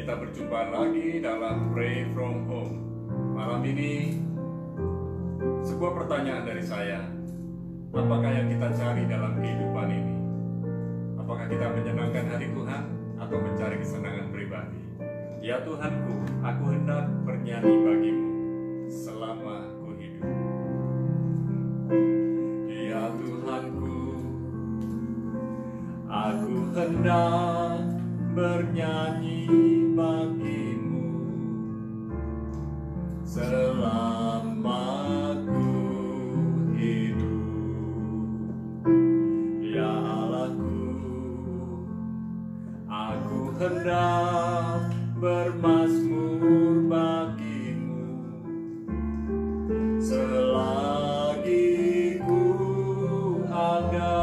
Kita berjumpa lagi dalam Pray From Home. Malam ini, sebuah pertanyaan dari saya. Apakah yang kita cari dalam kehidupan ini? Apakah kita menyenangkan hati Tuhan atau mencari kesenangan pribadi? Ya Tuhanku, aku hendak bernyanyi bagimu selama ku hidup. Ya Tuhanku, aku hendak bernyanyi bagimu selama ku hidup. Ya Allahku, aku hendak bermazmur bagimu selagi ku ada.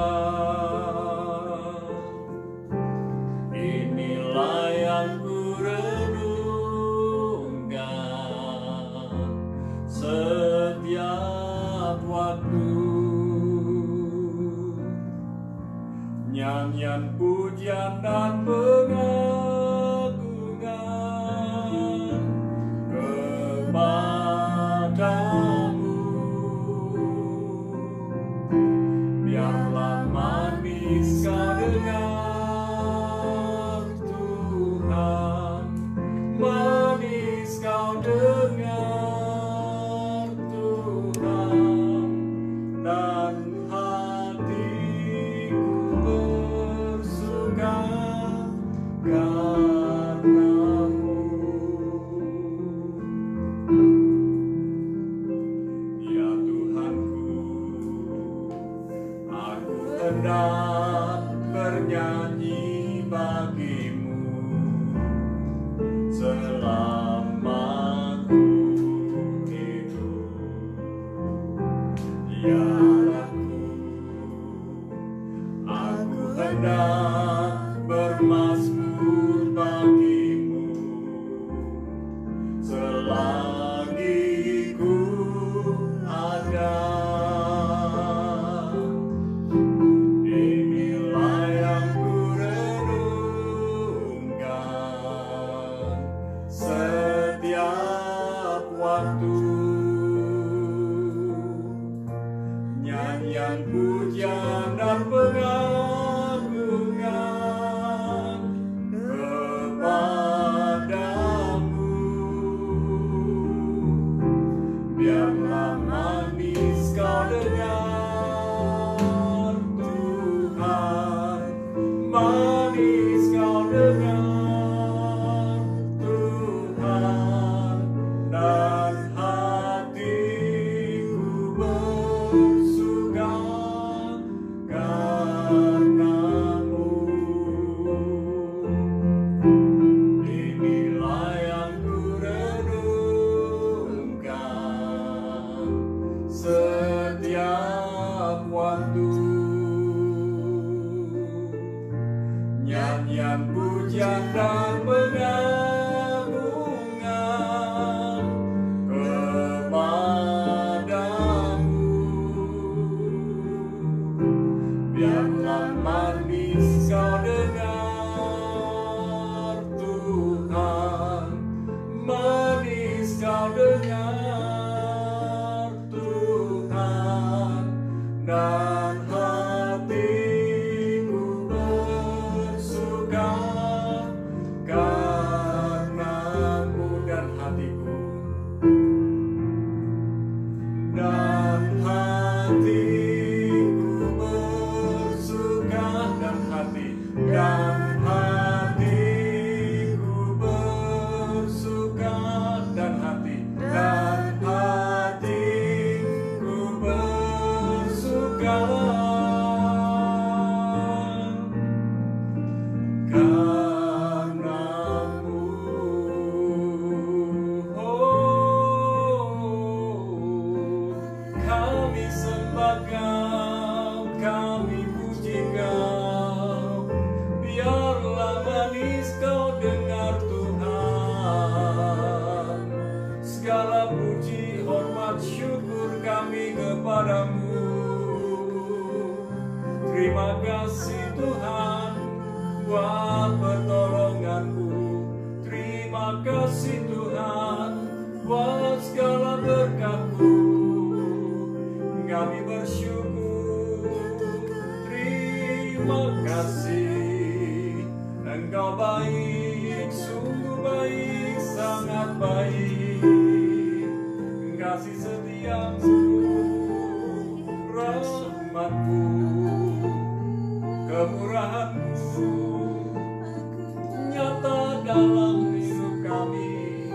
Inilah yang ku renungkan setiap waktu, nyanyian pujian dan pengagungan kepadamu. Biarlah manis kau dengar Tuhan, manis kau dengar Tuhan, dan hatiku bersuka karenamu. Ya Tuhanku, aku hendak bernyanyi bagimu selama ku hidup. Ya Allahku, aku hendak bermazmur bagimu selagi ku ada. Inilah yang ku renungkan setiap waktu, nyanyian pujian dan pengagungan kepadamu. Biarlah manis kau dengar Tuhan, manis kau dengar Tuhan, dan hatiku bersuka karenamu. Inilah yang ku renungkan setiap waktu, nyanyian pujian dan pengagungan kepadamu. Biarlah manis kau dengar Tuhan, manis kau dengar Tuhan, dan hatiku bersuka karenamu. Dan hatiku, dan hatiku bersuka, dan hatiku bersuka, dan hatiku bersuka karenamu. Oh, kami sembah Kau, kami puji Kau. Biarlah manis Kau dengar Tuhan. Segala puji, hormat, syukur kami kepadamu. Terima kasih Tuhan buat pertolonganmu. Terima Terima kasih Tuhan buat segala berkat-Mu. Kami bersyukur, terima kasih. Engkau baik, sungguh baik, sangat baik. Kasih setiamu, rahmat-Mu, kemurahan-Mu nyata dalam hidup kami.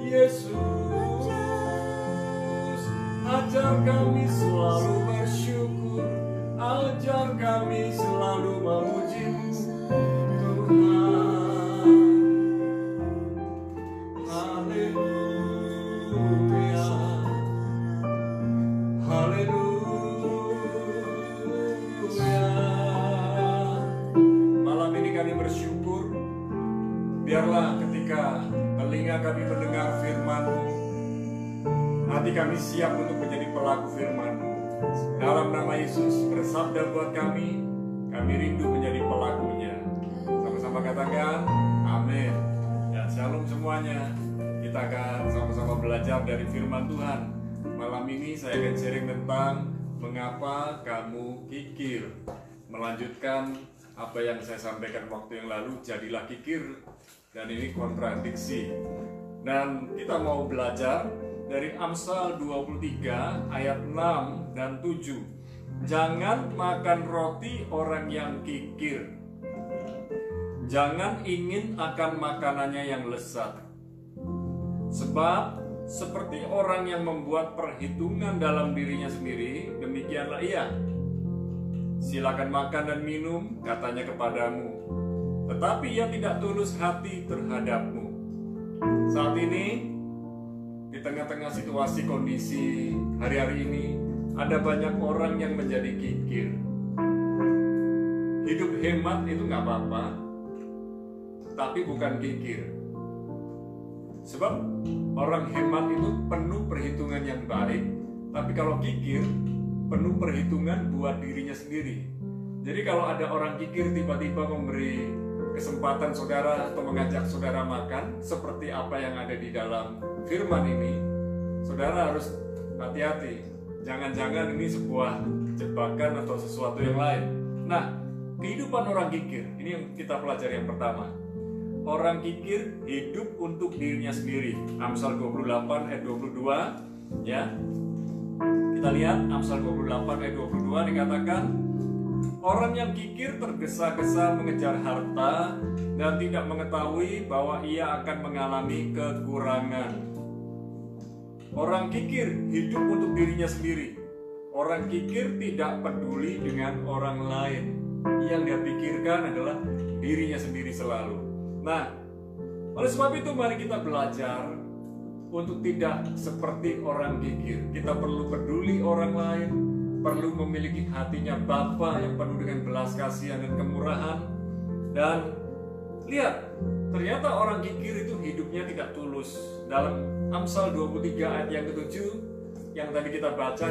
Yesus, ajar kami selalu bersyukur, ajar kami selalu memuji-Mu, Tuhan. Haleluya, haleluya. Malam ini kami bersyukur, biarlah ketika telinga kami mendengar firman-Mu, hati kami siap untuk menjadi pelaku firman-Mu. Dalam nama Yesus, bersabda buat kami rindu menjadi pelakunya. Sama-sama katakan, amin. Dan shalom semuanya. Kita akan sama-sama belajar dari firman Tuhan. Malam ini saya akan sharing tentang mengapa kamu kikir. Melanjutkan apa yang saya sampaikan waktu yang lalu, jadilah kikir. Dan ini kontradiksi. Dan kita mau belajar dari Amsal 23 ayat 6 dan 7. Jangan makan roti orang yang kikir. Jangan ingin akan makanannya yang lezat. Sebab seperti orang yang membuat perhitungan dalam dirinya sendiri, demikianlah ia. Silakan makan dan minum, katanya kepadamu, tetapi ia tidak tulus hati terhadap-Mu. Saat ini, di tengah-tengah situasi kondisi hari-hari ini, ada banyak orang yang menjadi kikir. Hidup hemat itu nggak apa-apa, tapi bukan kikir. Sebab orang hemat itu penuh perhitungan yang baik, tapi kalau kikir, penuh perhitungan buat dirinya sendiri. Jadi kalau ada orang kikir tiba-tiba memberi kesempatan saudara atau mengajak saudara makan seperti apa yang ada di dalam firman ini, saudara harus hati-hati. Jangan-jangan ini sebuah jebakan atau sesuatu yang lain. Nah, kehidupan orang kikir, ini yang kita pelajari yang pertama. Orang kikir hidup untuk dirinya sendiri. Amsal 28 ayat 22, ya. Kita lihat Amsal 28 ayat 22 dikatakan, orang yang kikir tergesa-gesa mengejar harta dan tidak mengetahui bahwa ia akan mengalami kekurangan. Orang kikir hidup untuk dirinya sendiri. Orang kikir tidak peduli dengan orang lain. Yang dia pikirkan adalah dirinya sendiri selalu. Nah, oleh sebab itu mari kita belajar untuk tidak seperti orang kikir. Kita perlu peduli orang lain, perlu memiliki hatinya Bapa yang penuh dengan belas kasihan dan kemurahan. Dan lihat, ternyata orang kikir itu hidupnya tidak tulus. Dalam Amsal 23 ayat yang ke-7 yang tadi kita baca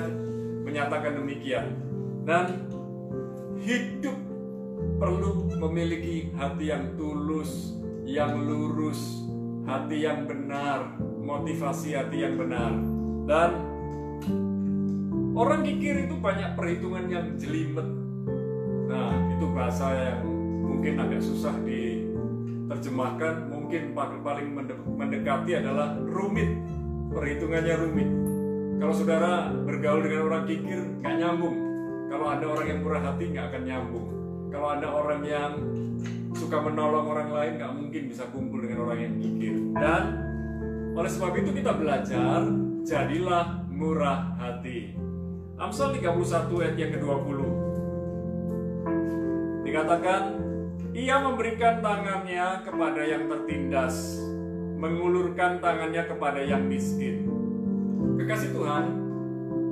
menyatakan demikian. Dan hidup perlu memiliki hati yang tulus, yang lurus, hati yang benar, motivasi hati yang benar. Dan orang kikir itu banyak perhitungan yang jelimet. Nah, itu bahasa yang mungkin agak susah diterjemahkan. Mungkin paling mendekati adalah rumit. Perhitungannya rumit. Kalau saudara bergaul dengan orang kikir, nggak nyambung. Kalau ada orang yang murah hati, nggak akan nyambung. Kalau ada orang yang suka menolong orang lain, nggak mungkin bisa kumpul dengan orang yang kikir. Dan oleh sebab itu kita belajar, jadilah murah hati. Amsal 31 ayat yang ke-20 dikatakan, ia memberikan tangannya kepada yang tertindas, mengulurkan tangannya kepada yang miskin. Kekasih Tuhan,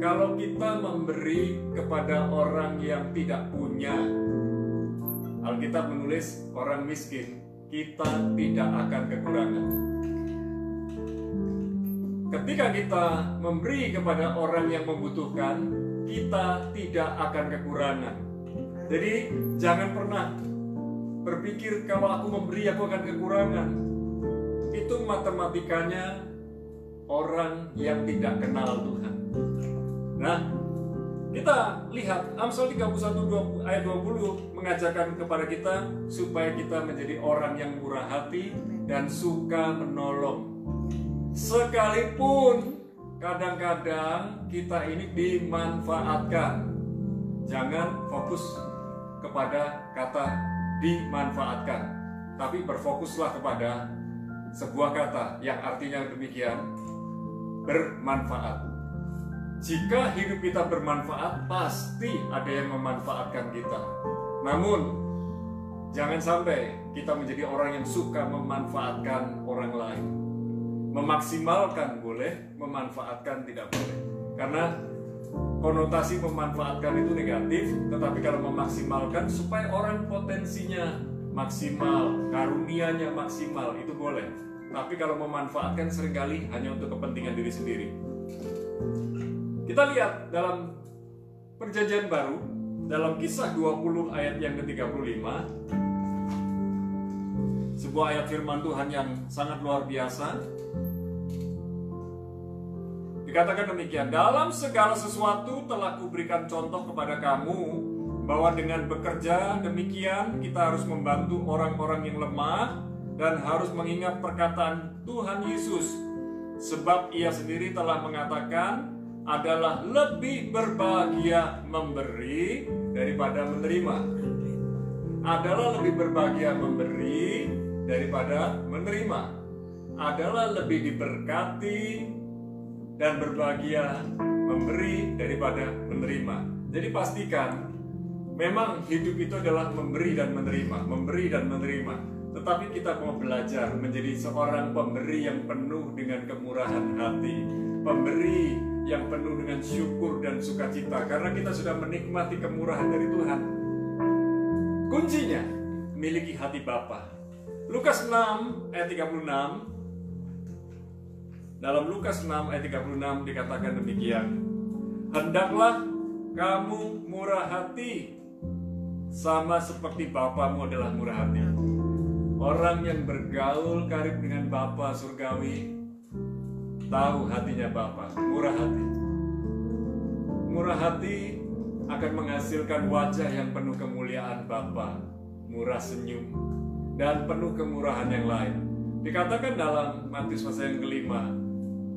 kalau kita memberi kepada orang yang tidak punya, Alkitab menulis orang miskin, kita tidak akan kekurangan. Ketika kita memberi kepada orang yang membutuhkan, kita tidak akan kekurangan. Jadi jangan pernah berpikir kalau aku memberi aku akan kekurangan. Itu matematikanya orang yang tidak kenal Tuhan. Nah, kita lihat Amsal 31 ayat 20 mengajarkan kepada kita supaya kita menjadi orang yang murah hati dan suka menolong. Sekalipun kadang-kadang kita ini dimanfaatkan. Jangan fokus kepada kata dimanfaatkan, tapi berfokuslah kepada sebuah kata yang artinya demikian, bermanfaat. Jika hidup kita bermanfaat, pasti ada yang memanfaatkan kita. Namun, jangan sampai kita menjadi orang yang suka memanfaatkan orang lain. Memaksimalkan boleh, memanfaatkan tidak boleh. Karena konotasi memanfaatkan itu negatif, tetapi kalau memaksimalkan supaya orang potensinya maksimal, karunia-nya maksimal, itu boleh. Tapi kalau memanfaatkan seringkali hanya untuk kepentingan diri sendiri. Kita lihat dalam Perjanjian Baru, dalam Kisah 20 ayat yang ke-35, sebuah ayat firman Tuhan yang sangat luar biasa. Dikatakan demikian, dalam segala sesuatu telah kuberikan contoh kepada kamu, bahwa dengan bekerja demikian kita harus membantu orang-orang yang lemah dan harus mengingat perkataan Tuhan Yesus, sebab ia sendiri telah mengatakan adalah lebih berbahagia memberi daripada menerima. Adalah lebih berbahagia memberi daripada menerima. Adalah lebih diberkati dan berbahagia memberi daripada menerima. Jadi pastikan memang hidup itu adalah memberi dan menerima, memberi dan menerima. Tetapi kita mau belajar menjadi seorang pemberi yang penuh dengan kemurahan hati, pemberi yang penuh dengan syukur dan sukacita, karena kita sudah menikmati kemurahan dari Tuhan. Kuncinya, miliki hati Bapa. Lukas 6 ayat 36. Dalam Lukas 6 ayat 36 dikatakan demikian, hendaklah kamu murah hati sama seperti Bapamu adalah murah hati. Orang yang bergaul karib dengan Bapa surgawi tahu hatinya Bapa, murah hati. Murah hati akan menghasilkan wajah yang penuh kemuliaan Bapa, murah senyum, dan penuh kemurahan yang lain. Dikatakan dalam Matius pasal yang kelima,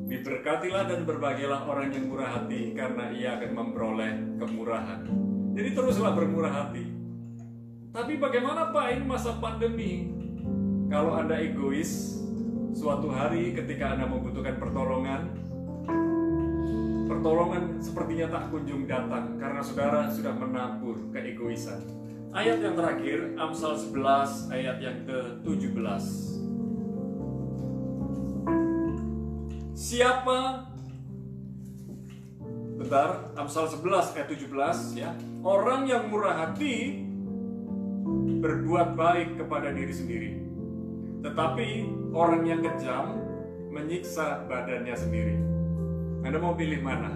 diberkatilah dan berbahagialah orang yang murah hati, karena ia akan memperoleh kemurahan. Jadi teruslah bermurah hati. Tapi bagaimana Pak, ini masa pandemi? Kalau Anda egois, suatu hari ketika Anda membutuhkan pertolongan sepertinya tak kunjung datang karena saudara sudah menabur keegoisan. Ayat yang terakhir, Amsal 11 ayat yang ke-17. Amsal 11 ayat 17 ya. Orang yang murah hati berbuat baik kepada diri sendiri, tetapi orang yang kejam menyiksa badannya sendiri. Anda mau pilih mana?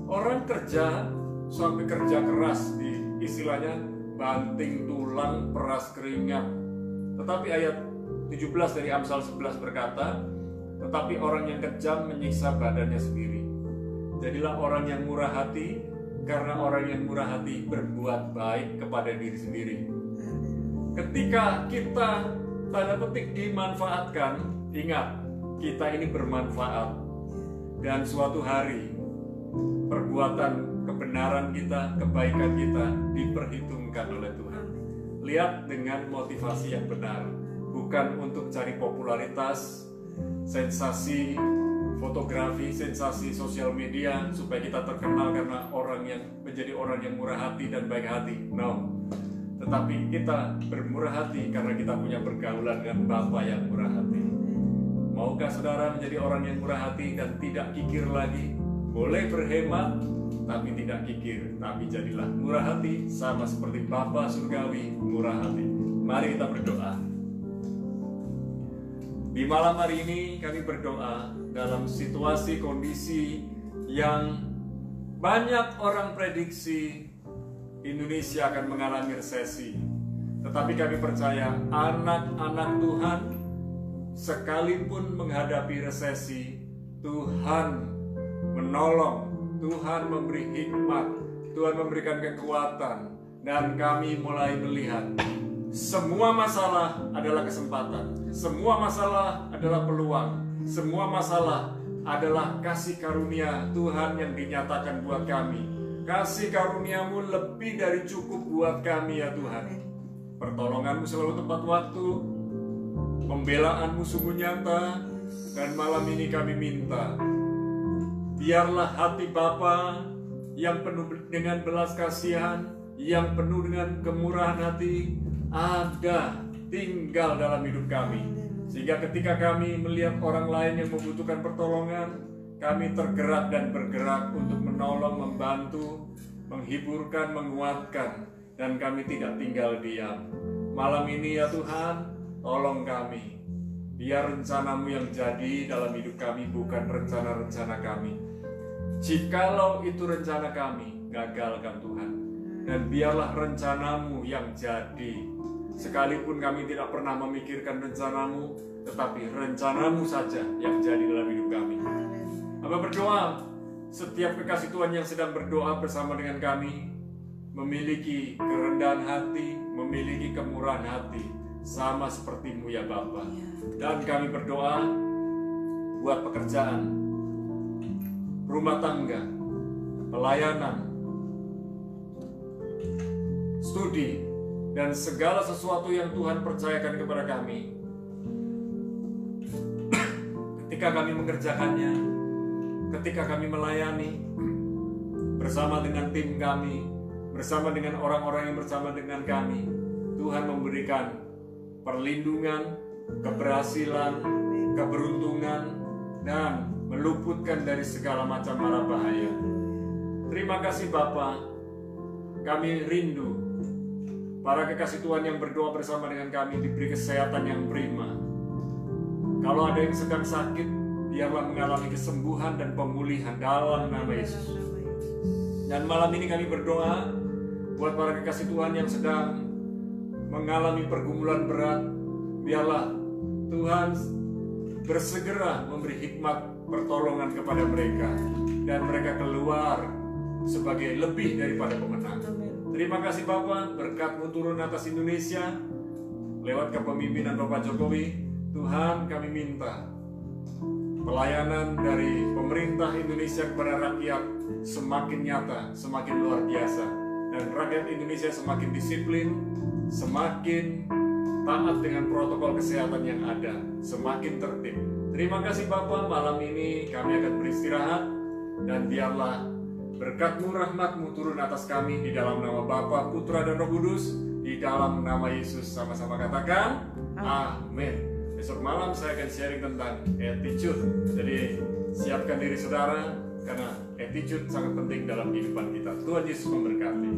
Orang kerja sampai kerja keras, di istilahnya banting tulang, peras keringat. Tetapi ayat 17 dari Amsal 11 berkata, tetapi orang yang kejam menyiksa badannya sendiri. Jadilah orang yang murah hati, karena orang yang murah hati berbuat baik kepada diri sendiri. Ketika kita tanda petik dimanfaatkan, ingat, kita ini bermanfaat. Dan suatu hari perbuatan kebenaran kita, kebaikan kita diperhitungkan oleh Tuhan. Lihat dengan motivasi yang benar, bukan untuk cari popularitas, sensasi fotografi, sensasi sosial media supaya kita terkenal karena menjadi orang yang murah hati dan baik hati. No. Tetapi kita bermurah hati karena kita punya pergaulan dengan Bapa yang murah hati. Maukah saudara menjadi orang yang murah hati dan tidak kikir lagi? Boleh berhemat, tapi tidak kikir. Tapi jadilah murah hati sama seperti Bapa surgawi murah hati. Mari kita berdoa. Di malam hari ini kami berdoa dalam situasi kondisi yang banyak orang prediksi Indonesia akan mengalami resesi. Tetapi kami percaya anak-anak Tuhan sekalipun menghadapi resesi, Tuhan menolong, Tuhan memberi hikmat, Tuhan memberikan kekuatan, dan kami mulai melihat semua masalah adalah kesempatan, semua masalah adalah peluang, semua masalah adalah kasih karunia Tuhan yang dinyatakan buat kami. Kasih karuniamu lebih dari cukup buat kami ya Tuhan. Pertolonganmu selalu tepat waktu, pembelaanmu sungguh nyata, dan malam ini kami minta, biarlah hati Bapa yang penuh dengan belas kasihan, yang penuh dengan kemurahan hati, ada tinggal dalam hidup kami. Sehingga ketika kami melihat orang lain yang membutuhkan pertolongan, kami tergerak dan bergerak untuk menolong, membantu, menghiburkan, menguatkan, dan kami tidak tinggal diam. Malam ini ya Tuhan, tolong kami. Biar rencanamu yang jadi dalam hidup kami, bukan rencana-rencana kami. Jikalau itu rencana kami, gagalkan Tuhan. Dan biarlah rencanamu yang jadi. Sekalipun kami tidak pernah memikirkan rencanamu, tetapi rencanamu saja yang jadi dalam hidup kami. Hamba berdoa, setiap kekasih Tuhan yang sedang berdoa bersama dengan kami, memiliki kerendahan hati, memiliki kemurahan hati, sama sepertimu ya Bapa. Dan kami berdoa buat pekerjaan, rumah tangga, pelayanan, studi, dan segala sesuatu yang Tuhan percayakan kepada kami. Ketika kami mengerjakannya, ketika kami melayani bersama dengan tim kami, bersama dengan orang-orang yang bersama dengan kami, Tuhan memberikan perlindungan, keberhasilan, keberuntungan, dan meluputkan dari segala macam mara bahaya. Terima kasih Bapa. Kami rindu para kekasih Tuhan yang berdoa bersama dengan kami diberi kesehatan yang prima. Kalau ada yang sedang sakit, biarlah mengalami kesembuhan dan pemulihan dalam nama Yesus. Dan malam ini kami berdoa buat para kekasih Tuhan yang sedang mengalami pergumulan berat. Biarlah Tuhan bersegera memberi hikmat pertolongan kepada mereka, dan mereka keluar sebagai lebih daripada pemenang. Terima kasih Bapa, berkat-Mu turun atas Indonesia lewat kepemimpinan Bapak Jokowi. Tuhan, kami minta pelayanan dari pemerintah Indonesia kepada rakyat semakin nyata, semakin luar biasa, dan rakyat Indonesia semakin disiplin, semakin taat dengan protokol kesehatan yang ada, semakin tertib. Terima kasih Bapa, malam ini kami akan beristirahat, dan biarlah berkat-Mu, rahmat-Mu turun atas kami di dalam nama Bapa, Putra, dan Roh Kudus, di dalam nama Yesus. Sama-sama katakan amin. Besok malam saya akan sharing tentang attitude. Jadi siapkan diri saudara, karena attitude sangat penting dalam kehidupan kita. Tuhan Yesus memberkati.